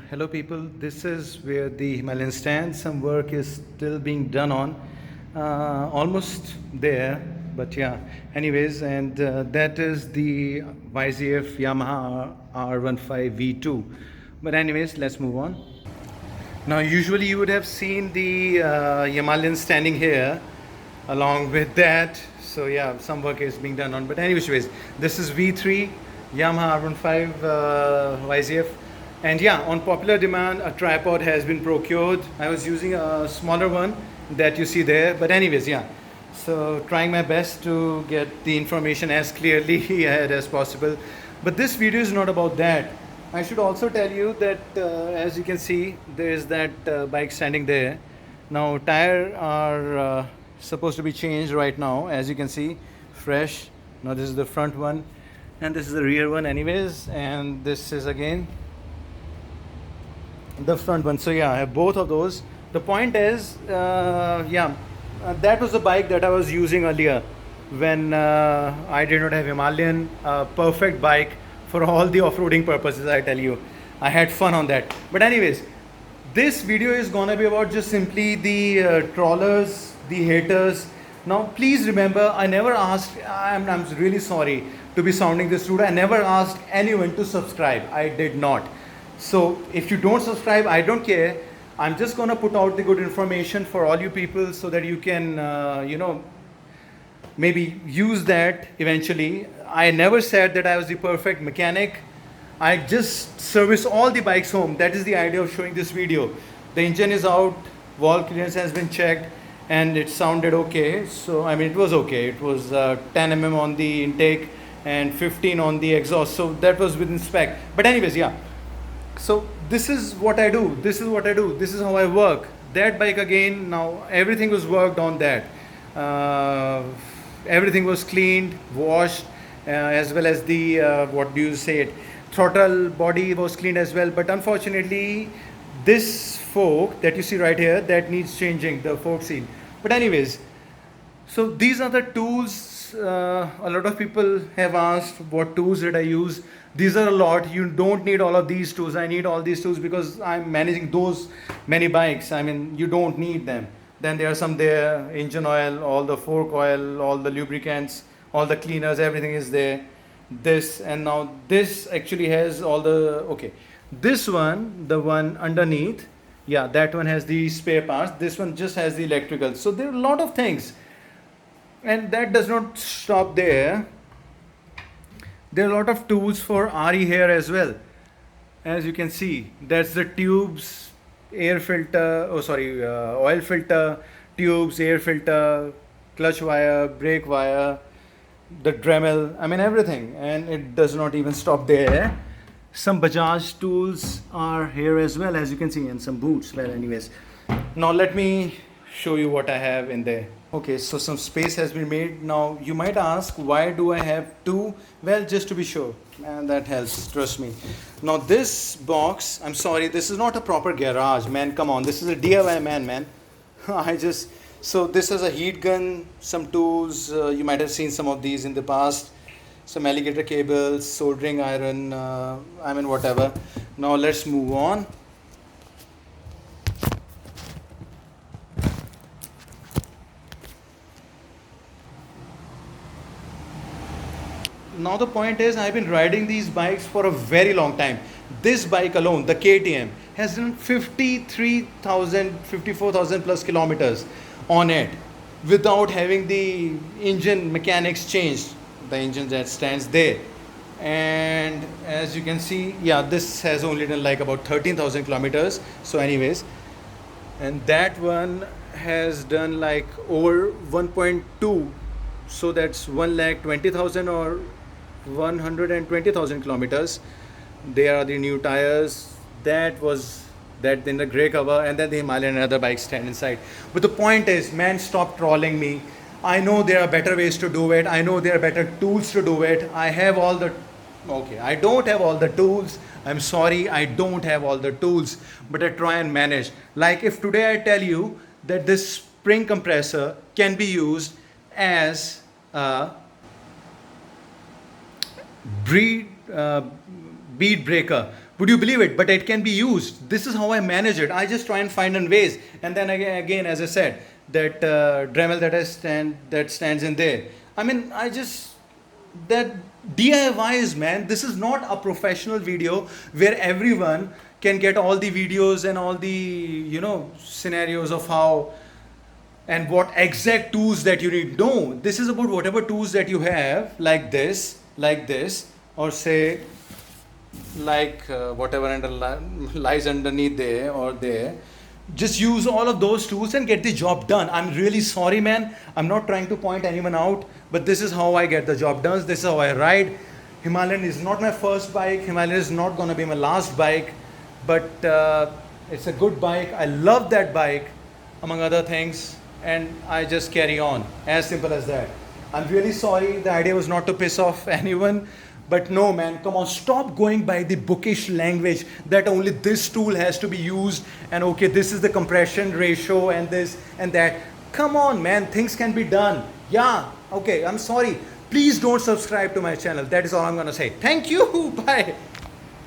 Hello people, this is where the Himalayan stands. Some work is still being done on. Almost there, but yeah. Anyways, and that is the YZF Yamaha R15 V2. But anyways, let's move on. Now, usually you would have seen the Himalayan standing here along with that. So yeah, some work is being done on. But anyways, this is V3 Yamaha R15 YZF. And yeah, on popular demand, a tripod has been procured. I was using a smaller one that you see there. But anyways, yeah. So trying my best to get the information as clearly ahead as possible. But this video is not about that. I should also tell you that as you can see, there is that bike standing there. Now tire are supposed to be changed right now, as you can see, fresh. Now this is the front one, and this is the rear one, anyways, and this is again the front one. So yeah, I have both of those. The point is, that was the bike that I was using earlier when I did not have Himalayan. Perfect bike for all the off-roading purposes, I tell you. I had fun on that. But anyways, this video is gonna be about just simply the trawlers, the haters. Now please remember, I never asked, I'm really sorry to be sounding this rude, I never asked anyone to subscribe. I did not. So if you don't subscribe, I don't care. I'm just gonna put out the good information for all you people so that you can, maybe use that eventually. I never said that I was the perfect mechanic. I just service all the bikes home. That is the idea of showing this video. The engine is out, wall clearance has been checked, and it sounded okay. So I mean, it was okay. It was 10 mm on the intake and 15 on the exhaust. So that was within spec. But anyways, yeah. So this is what I do. This is what I do. This is how I work. That bike again. Now everything was worked on that. Everything was cleaned, washed, as well as the what do you say it? Throttle body was cleaned as well. But unfortunately, this fork that you see right here, that needs changing, the fork seal. But anyways, so these are the tools. A lot of people have asked what tools did I use. These are a lot. You don't need all of these tools. I need all these tools because I'm managing those many bikes. I mean, you don't need them. Then there are some there, engine oil, all the fork oil, all the lubricants, all the cleaners, everything is there. This, and now this actually has all the, okay. This one, the one underneath, yeah, that one has the spare parts. This one just has the electrical. So there are a lot of things. And that does not stop there. There are a lot of tools for RE here as well. As you can see, that's the tubes, air filter, oil filter, tubes, air filter, clutch wire, brake wire, the Dremel, I mean everything. And it does not even stop there. Some Bajaj tools are here as well, as you can see, and some boots. Well, anyways, now let me show you what I have in there. Okay, so some space has been made. Now you might ask, why do I have two? Well, just to be sure, and that helps, trust me. Now this box, I'm sorry, this is not a proper garage, man, come on, this is a DIY man. So this is a heat gun, some tools, you might have seen some of these in the past, some alligator cables, soldering iron, I mean whatever. Now let's move on. Now the point is, I've been riding these bikes for a very long time. This bike alone, the KTM, has done 53,000, 54,000 plus kilometers on it without having the engine mechanics changed. The engine that stands there. And as you can see, yeah, this has only done like about 13,000 kilometers. So anyways, and that one has done like over 1.2. So that's 1,20,000 or 120,000 kilometers. There are the new tires. That was that in the grey cover, and then the Himalayan and other bikes stand inside. But the point is, man, stop trolling me. I know there are better ways to do it. I know there are better tools to do it. I have all the, okay, I don't have all the tools. I'm sorry, I don't have all the tools, but I try and manage. Like if today I tell you that this spring compressor can be used as a bead breaker, Would you believe it? But it can be used. This is how I manage it. I just try and find in ways. And then again, as I said, that Dremel that stands in there. I mean, I just that DIYs, man. This is not a professional video where everyone can get all the videos and all the scenarios of how and what exact tools that you need. No, this is about whatever tools that you have, like this, or say like whatever lies underneath there or there. Just use all of those tools and get the job done. I'm really sorry, man. I'm not trying to point anyone out, but this is how I get the job done. This is how I ride. Himalayan is not my first bike. Himalayan is not going to be my last bike, but it's a good bike. I love that bike, among other things, and I just carry on. As simple as that. I'm really sorry. The idea was not to piss off anyone. But no, man, come on, stop going by the bookish language that only this tool has to be used and okay, this is the compression ratio and this and that. Come on, man, things can be done. Yeah, okay, I'm sorry. Please don't subscribe to my channel. That is all I'm going to say. Thank you. Bye.